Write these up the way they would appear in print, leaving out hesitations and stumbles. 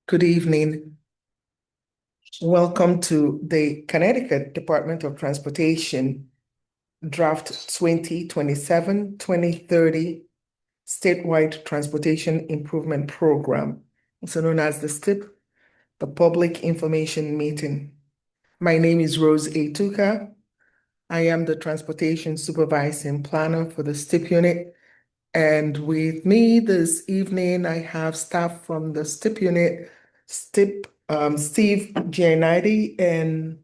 Good evening. Welcome to the Connecticut Department of Transportation Draft 2027-2030 Statewide Transportation Improvement Program, also known as the STIP, the Public Information Meeting. My name is Rose A. Tuka. I am the Transportation Supervising Planner for the STIP unit. And with me this evening, I have staff from the STIP unit, Steve Giannitti and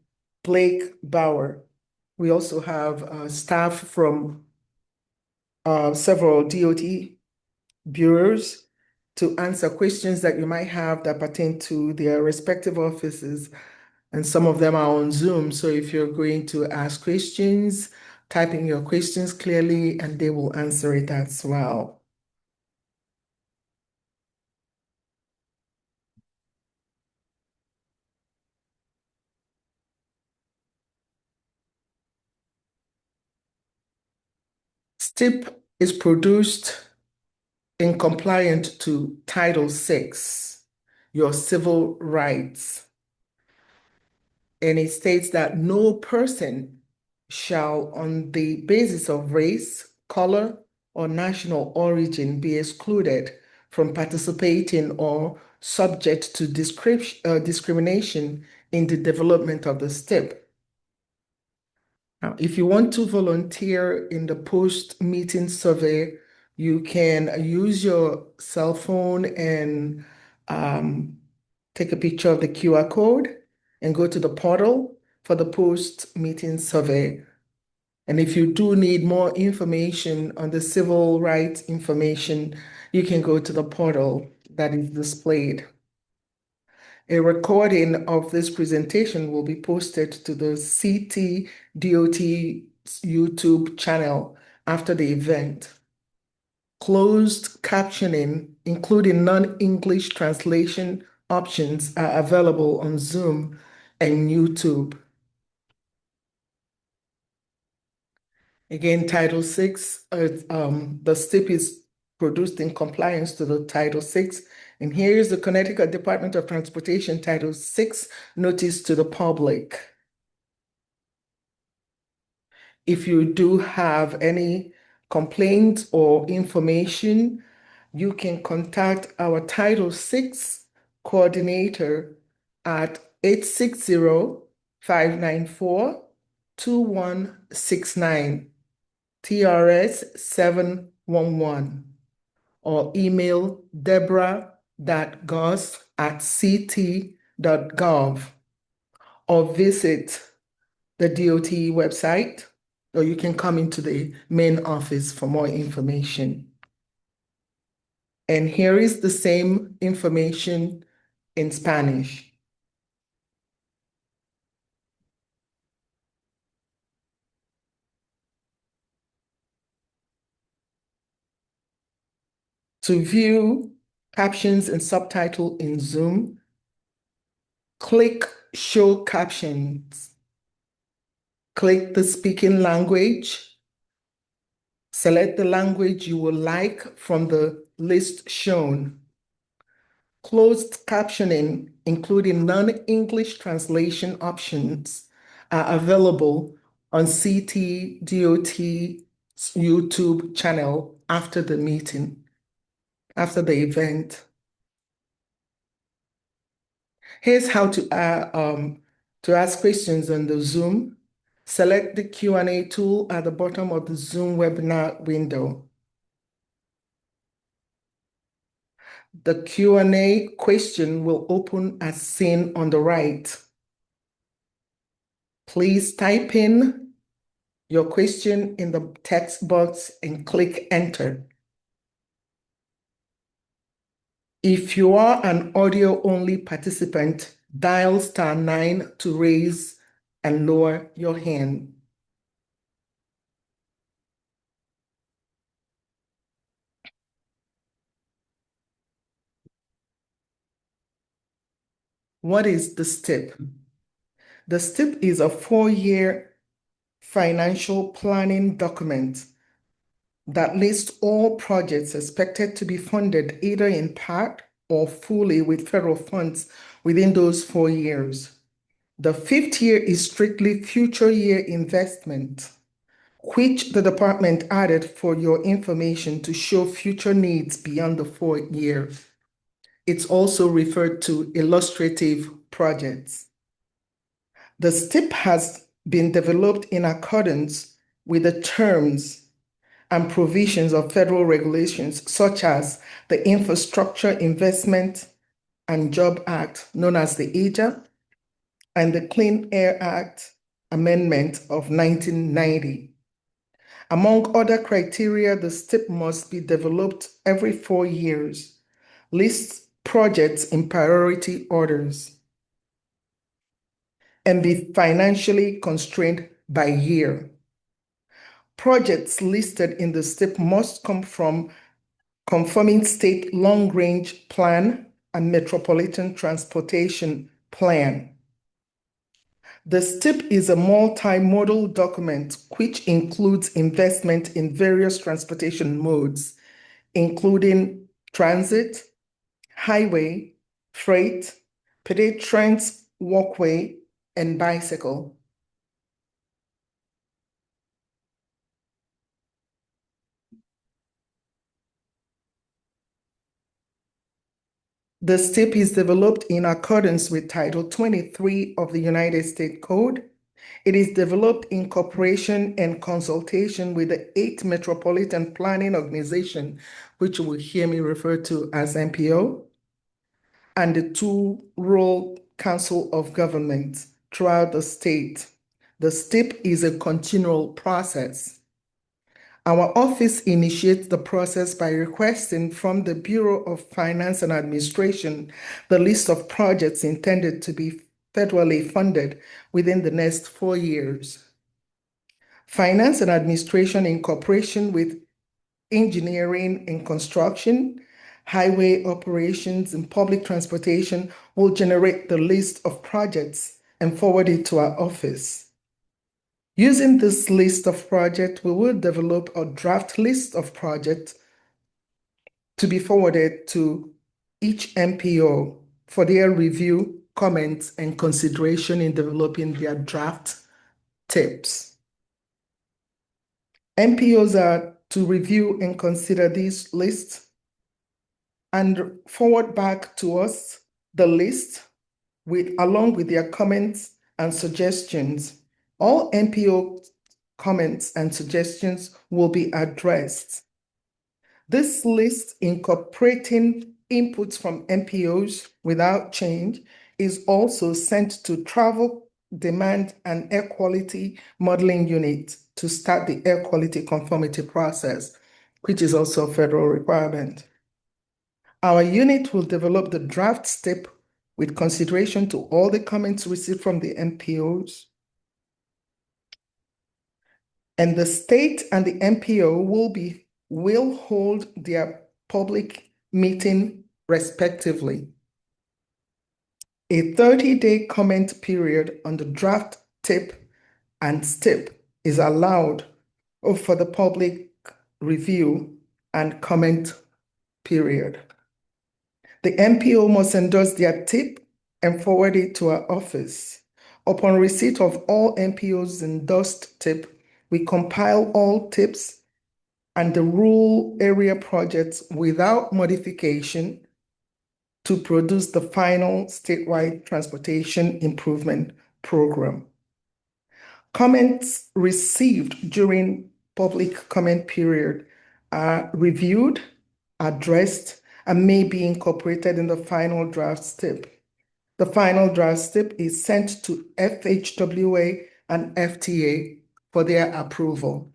Blake Bauer. We also have staff from several DOT bureaus to answer questions that you might have that pertain to their respective offices. And some of them are on Zoom. So if you're going to ask questions, type in your questions clearly and they will answer it as well. STIP is produced in compliance to Title VI, your civil rights. And it states that no person shall, on the basis of race, color, or national origin, be excluded from participating or subject to discrimination in the development of the STIP. Now, if you want to volunteer in the post-meeting survey, you can use your cell phone and take a picture of the QR code and go to the portal for the post-meeting survey. And if you do need more information on the civil rights information, you can go to the portal that is displayed. A recording of this presentation will be posted to the CTDOT YouTube channel after the event. Closed captioning, including non-English translation options, are available on Zoom and YouTube. Again, Title VI, the STIP is produced in compliance to the Title VI. And here is the Connecticut Department of Transportation Title VI notice to the public. If you do have any complaints or information, you can contact our Title VI coordinator at 860-594-2169, TRS 711, or email deborah.goss@ct.gov, or visit the DOT website, or you can come into the main office for more information. And here is the same information in Spanish. To view captions and subtitle in Zoom, click Show Captions. Click the speaking language. Select the language you would like from the list shown. Closed captioning, including non-English translation options, are available on CTDOT YouTube channel after the meeting, after the event. Here's how to ask questions on the Zoom. Select the Q&A tool at the bottom of the Zoom webinar window. The Q&A question will open as seen on the right. Please type in your question in the text box and click Enter. If you are an audio-only participant, dial *9 to raise and lower your hand. What is the STIP? The STIP is a 4-year financial planning document that lists all projects expected to be funded either in part or fully with federal funds within those 4 years. The 5th year is strictly future year investment, which the department added for your information to show future needs beyond the 4th year. It's also referred to illustrative projects. The STIP has been developed in accordance with the terms and provisions of federal regulations, such as the Infrastructure Investment and Job Act, known as the IJA, and the Clean Air Act Amendment of 1990. Among other criteria, the STIP must be developed every 4 years, list projects in priority orders, and be financially constrained by year. Projects listed in the STIP must come from conforming state long-range plan and metropolitan transportation plan. The STIP is a multimodal document which includes investment in various transportation modes, including transit, highway, freight, pedestrians, walkway, and bicycle. The STIP is developed in accordance with Title 23 of the United States Code. It is developed in cooperation and consultation with the 8th Metropolitan Planning Organization, which you will hear me refer to as MPO, and the 2 Rural Council of Governments throughout the state. The STIP is a continual process. Our office initiates the process by requesting from the Bureau of Finance and Administration the list of projects intended to be federally funded within the next 4 years. Finance and Administration, in cooperation with engineering and construction, highway operations, and public transportation, will generate the list of projects and forward it to our office. Using this list of projects, we will develop a draft list of projects to be forwarded to each MPO for their review, comments, and consideration in developing their draft tips. MPOs are to review and consider these lists and forward back to us the list along with their comments and suggestions. All MPO comments and suggestions will be addressed. This list, incorporating inputs from MPOs without change, is also sent to Travel Demand and Air Quality Modeling Unit to start the air quality conformity process, which is also a federal requirement. Our unit will develop the draft STIP with consideration to all the comments received from the MPOs. And the state and the MPO will hold their public meeting respectively. A 30-day comment period on the draft TIP and STIP is allowed for the public review and comment period. The MPO must endorse their TIP and forward it to our office. Upon receipt of all MPOs endorsed TIP, we compile all TIPs and the rural area projects without modification to produce the final statewide transportation improvement program. Comments received during public comment period are reviewed, addressed, and may be incorporated in the final draft STIP. The final draft STIP is sent to FHWA and FTA for their approval.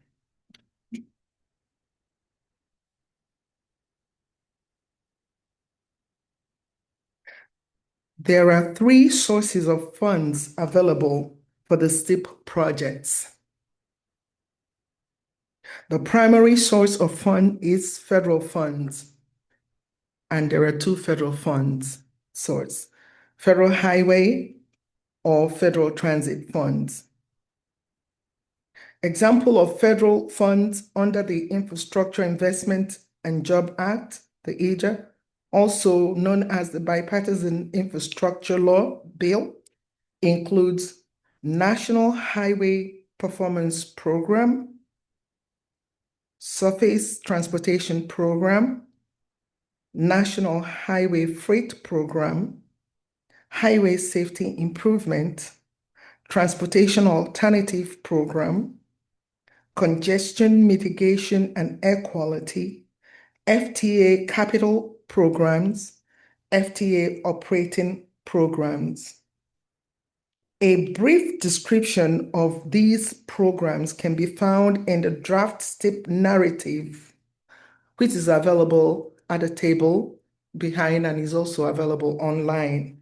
There are 3 sources of funds available for the STIP projects. The primary source of fund is federal funds, and there are 2 federal funds source: federal highway or federal transit funds. Example of federal funds under the Infrastructure Investment and Job Act, the IJA, also known as the Bipartisan Infrastructure Law Bill, includes National Highway Performance Program, Surface Transportation Program, National Highway Freight Program, Highway Safety Improvement, Transportation Alternative Program, Congestion Mitigation and Air Quality, FTA Capital Programs, FTA Operating Programs. A brief description of these programs can be found in the draft STIP narrative, which is available at a table behind and is also available online.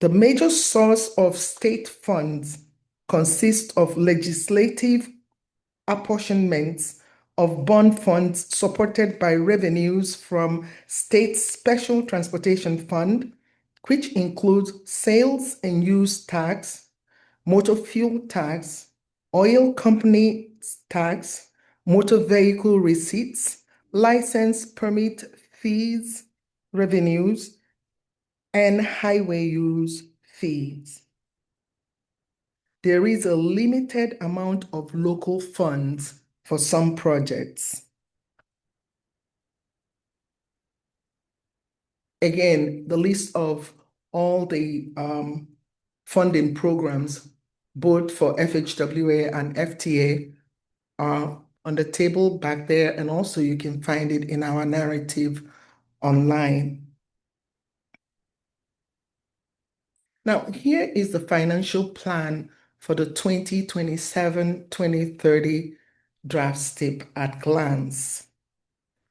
The major source of state funds consists of legislative apportionments of bond funds supported by revenues from state special transportation fund, which includes sales and use tax, motor fuel tax, oil company tax, motor vehicle receipts, license permit fees, revenues, and highway use fees. There is a limited amount of local funds for some projects. Again, the list of all the funding programs, both for FHWA and FTA, are on the table back there, and also you can find it in our narrative online. Now, here is the financial plan for the 2027-2030 draft STIP at glance.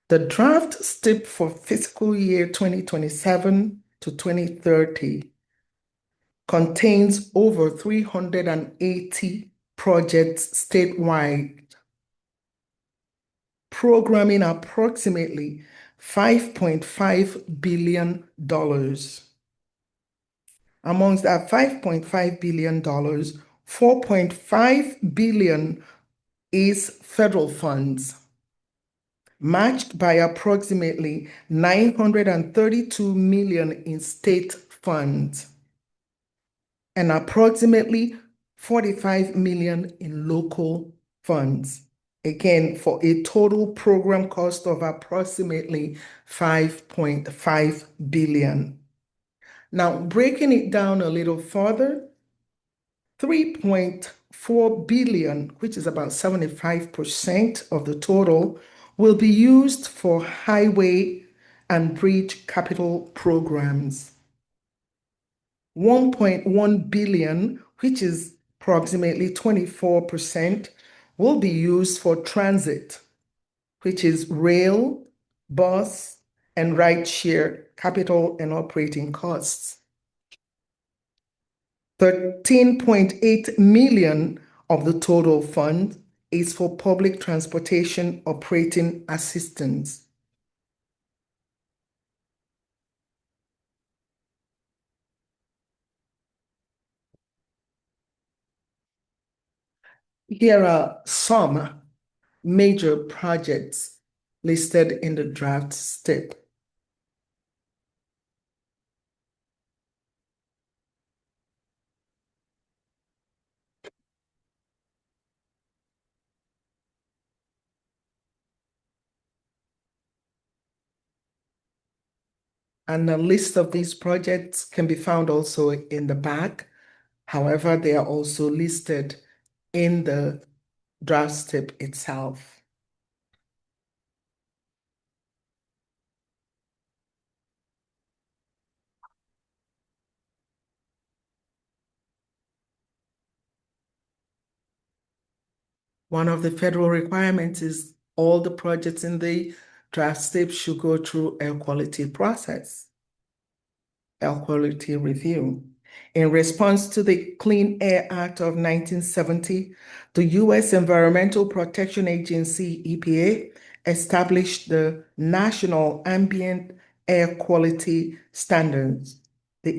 The draft STIP for fiscal year 2027 to 2030 contains over 380 projects statewide, programming approximately $5.5 billion. Amongst that $5.5 billion, $4.5 billion is federal funds, matched by approximately $932 million in state funds, and approximately $45 million in local funds. Again, for a total program cost of approximately $5.5 billion. Now, breaking it down a little further, $3.4 billion, which is about 75% of the total, will be used for highway and bridge capital programs. $1.1 billion, which is approximately 24%, will be used for transit, which is rail, bus, and rideshare capital and operating costs. $13.8 million of the total fund is for public transportation operating assistance. Here are some major projects listed in the draft STIP. And a list of these projects can be found also in the back. However, they are also listed in the draft STIP itself. One of the federal requirements is all the projects in the draft STIP should go through air quality process, air quality review. In response to the Clean Air Act of 1970, the U.S. Environmental Protection Agency, EPA, established the National Ambient Air Quality Standards, the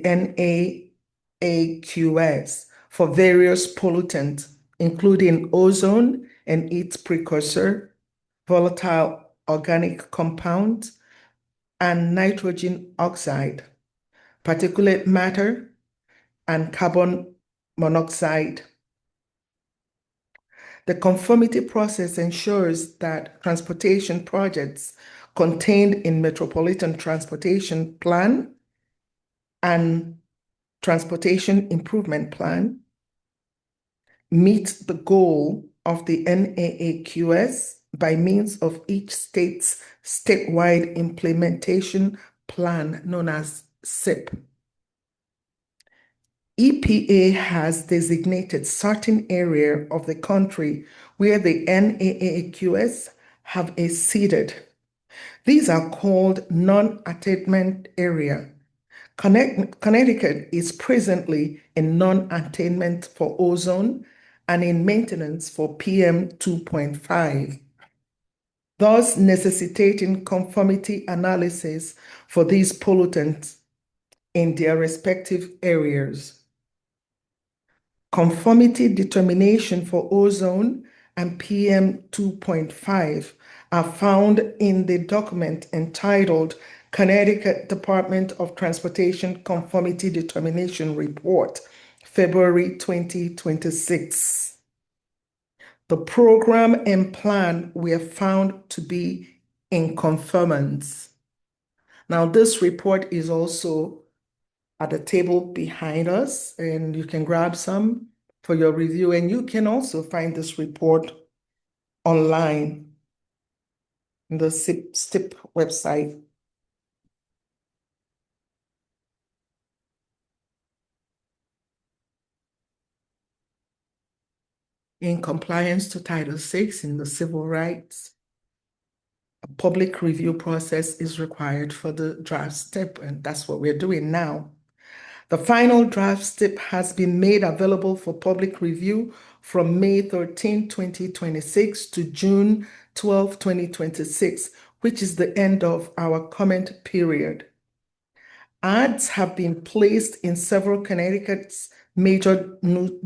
NAAQS, for various pollutants, including ozone and its precursor, volatile organic compounds, and nitrogen oxide, particulate matter, and carbon monoxide. The conformity process ensures that transportation projects contained in Metropolitan Transportation Plan and Transportation Improvement Plan meet the goal of the NAAQS by means of each state's statewide implementation plan known as STIP. EPA has designated certain area of the country where the NAAQS have exceeded. These are called non-attainment area. Connecticut is presently in non-attainment for ozone and in maintenance for PM 2.5, thus necessitating conformity analysis for these pollutants in their respective areas. Conformity determination for ozone and PM 2.5 are found in the document entitled Connecticut Department of Transportation Conformity Determination Report, February 2026. The program and plan were found to be in conformance. Now, this report is also at the table behind us, and you can grab some for your review. And you can also find this report online in the STIP website. In compliance to Title VI in the Civil Rights, a public review process is required for the draft STIP, and that's what we're doing now. The final draft STIP has been made available for public review from May 13, 2026 to June 12, 2026, which is the end of our comment period. Ads have been placed in several Connecticut's major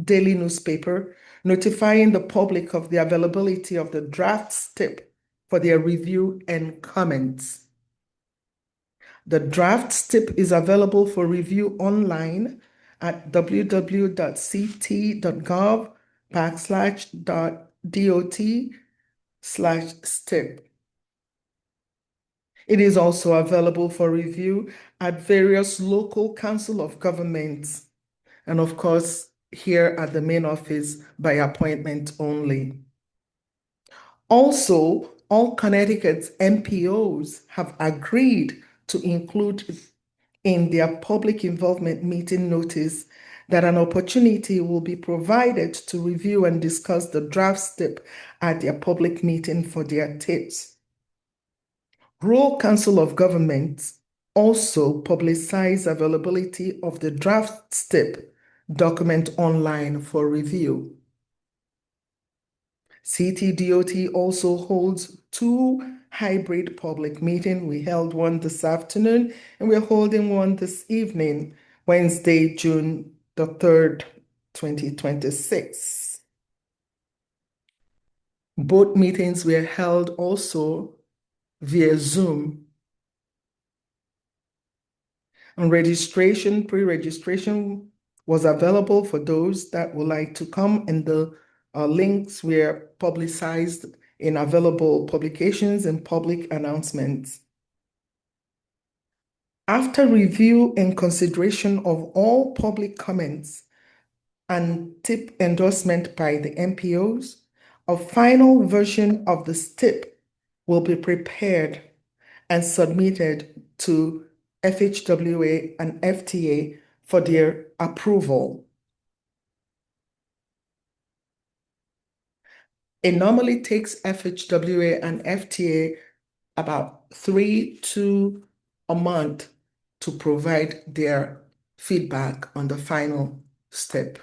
daily newspaper, notifying the public of the availability of the draft STIP for their review and comments. The draft STIP is available for review online at www.ct.gov/.dot/STIP. It is also available for review at various local council of governments, and of course, here at the main office by appointment only. Also, all Connecticut's MPOs have agreed to include in their public involvement meeting notice that an opportunity will be provided to review and discuss the draft STIP at their public meeting for their tips. Rural Council of Governments also publicize availability of the draft STIP document online for review. CTDOT also holds 2 hybrid public meetings. We held one this afternoon, and we're holding one this evening, Wednesday, June the 3rd, 2026. Both meetings were held also via Zoom. And registration, pre-registration was available for those that would like to come, and the links were publicized in available publications and public announcements. After review and consideration of all public comments and TIP endorsement by the MPOs, a final version of the STIP will be prepared and submitted to FHWA and FTA for their approval. It normally takes FHWA and FTA about 3 to a month to provide their feedback on the final STIP.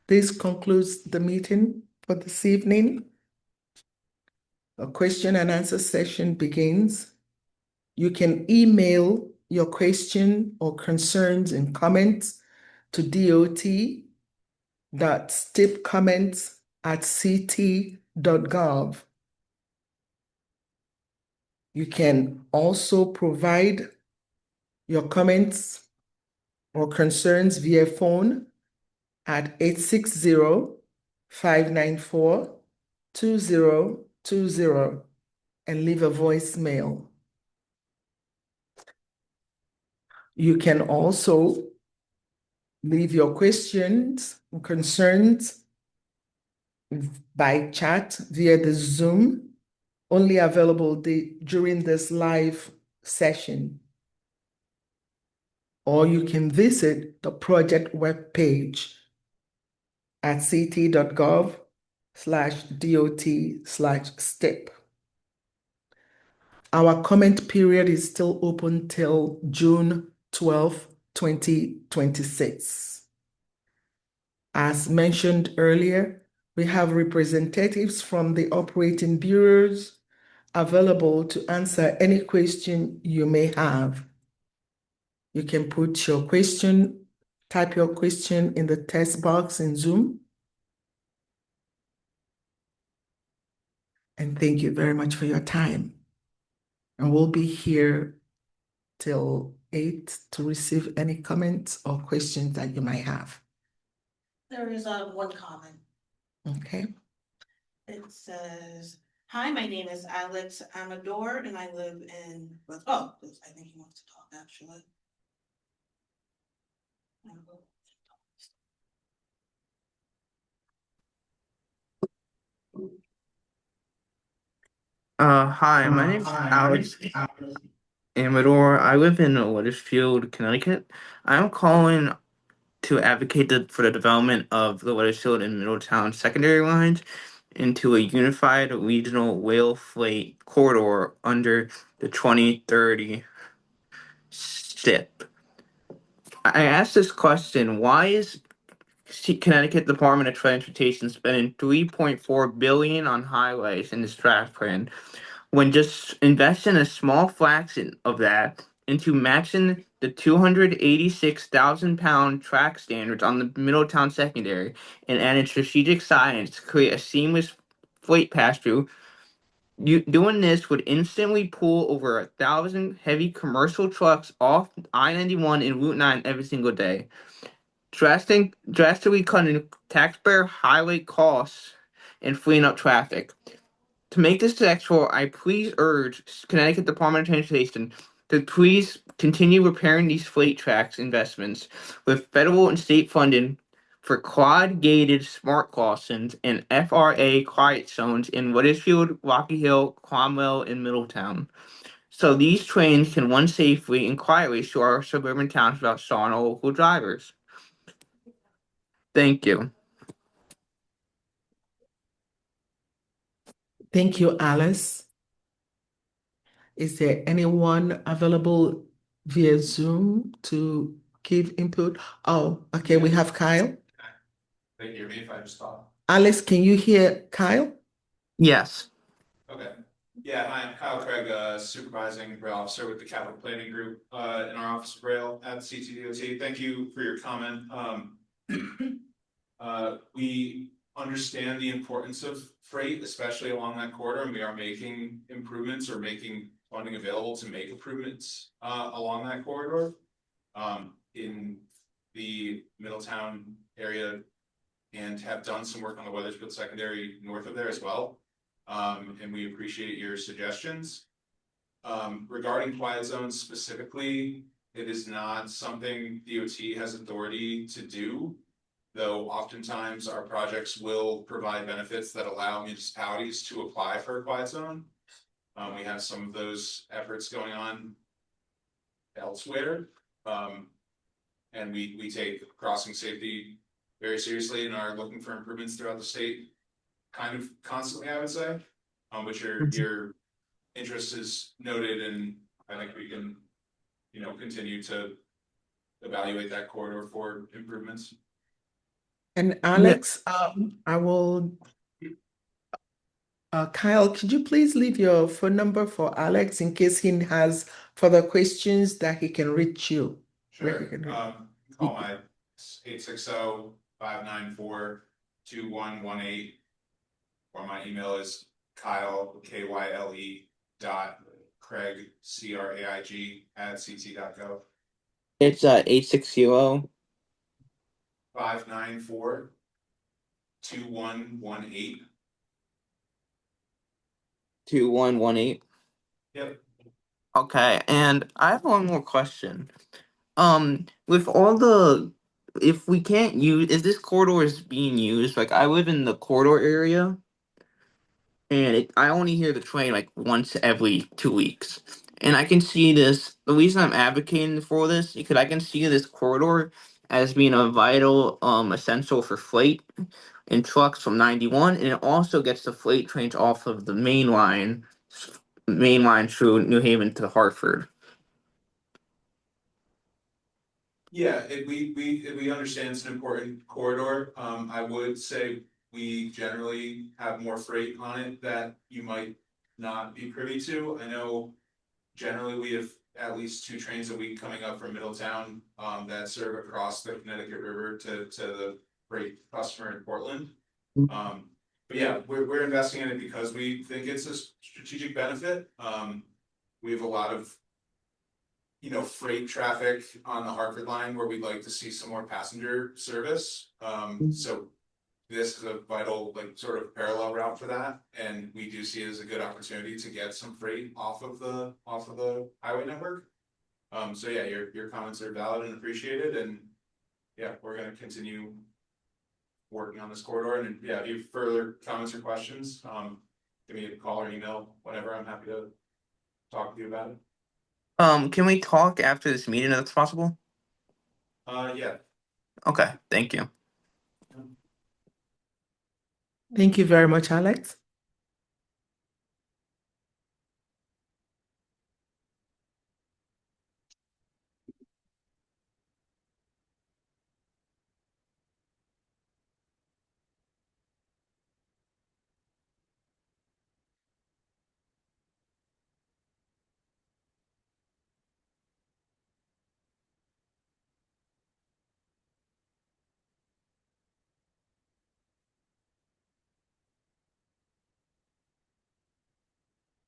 This concludes the meeting for this evening. A question and answer session begins. You can email your question or concerns and comments to dot.stipcomments@ct.gov. statewide.gov. You can also provide your comments or concerns via phone at 860-594-2020 and leave a voicemail. You can also leave your questions and concerns by chat via the Zoom, only available during this live session. Or you can visit the project webpage at ct.gov/dot/STIP. Our comment period is still open till June 12, 2026. As mentioned earlier, we have representatives from the operating bureaus available to answer any question you may have. You can put your question, type your question in the text box in Zoom. And thank you very much for your time. And we'll be here till 8 to receive any comments or questions that you might have. There is one comment. Okay. It says, "Hi, my name is Alex Amador and I live in, I think he wants to talk actually. Hi, my name's Alex Amador. I live in Wethersfield, Connecticut. I'm calling to advocate for the development of the Wethersfield and Middletown secondary lines into a unified regional rail freight corridor under the 2030 STIP. I asked this question: why is Connecticut Department of Transportation spending $3.4 billion on highways in this draft plan, when just investing a small fraction of that into matching the 286,000-pound track standards on the Middletown secondary and adding strategic signage to create a seamless freight pass-through? Doing this would instantly pull over 1,000 heavy commercial trucks off I-91 and Route 9 every single day, drastically cutting taxpayer highway costs and freeing up traffic. To make this successful, I please urge Connecticut Department of Transportation to please continue repairing these freight tracks investments with federal and state funding for quad-gated smart crossings and FRA quiet zones in Wethersfield, Rocky Hill, Cromwell, and Middletown, so these trains can run safely and quietly through our suburban towns without stalling our local drivers. Thank you. Thank you, Alice. Is there anyone available via Zoom to give input? Oh, okay, we have Kyle. They hear me if I just talk? Alice, can you hear Kyle? Yes. Okay. Yeah, hi, I'm Kyle Craig, supervising rail officer with the capital planning group in our office of rail at CTDOT. Thank you for your comment. We understand the importance of freight, especially along that corridor, and we are making improvements or making funding available to make improvements along that corridor in the Middletown area, and have done some work on the Wethersfield secondary north of there as well. And we appreciate your suggestions. Regarding quiet zones specifically, it is not something DOT has authority to do, though oftentimes our projects will provide benefits that allow municipalities to apply for a quiet zone. We have some of those efforts going on elsewhere. And we take crossing safety very seriously and are looking for improvements throughout the state kind of constantly, I would say. But your interest is noted, and I think we can, continue to evaluate that corridor for improvements. And Alex, I will, Kyle, could you please leave your phone number for Alex in case he has further questions that he can reach you? Sure. Call my 860-594-2118. or my email is Kyle, Kyle, Craig, Craig, @ct.gov. It's 8600 594 2118. 2118. Yep. Okay, and I have one more question. With all the, if we can't use, if this corridor is being used, like I live in the corridor area, and I only hear the train like once every 2 weeks. And I can see this, the reason I'm advocating for this, because I can see this corridor as being a vital, essential for freight and trucks from 91, and it also gets the freight trains off of the main line through New Haven to Hartford. Yeah, we understand it's an important corridor. I would say we generally have more freight on it that you might not be privy to. I know generally we have at least 2 trains a week coming up from Middletown, that serve across the Connecticut River to the freight customer in Portland. But yeah, we're investing in it because we think it's a strategic benefit. We have a lot of freight traffic on the Hartford line where we'd like to see some more passenger service. So this is a vital, like, sort of parallel route for that, and we do see it as a good opportunity to get some freight off of the highway network. So yeah, your comments are valid and appreciated, and yeah, we're gonna continue working on this corridor. And yeah, if you have further comments or questions, give me a call or email whenever. I'm happy to talk with you about it. Can we talk after this meeting if that's possible? Yeah. Okay, thank you. Thank you very much, Alex.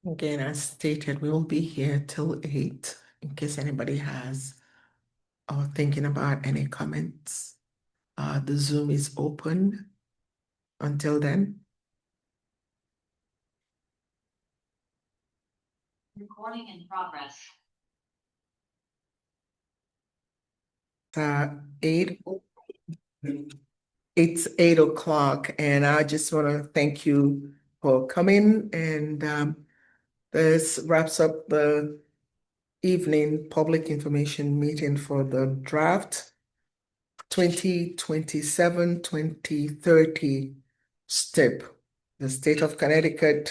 Again, as stated, we will be here till 8 in case anybody has or thinking about any comments. The Zoom is open until then. Recording in progress. It's 8 o'clock, and I just want to thank you for coming. And this wraps up the evening public information meeting for the draft 2027-2030 STIP, the State of Connecticut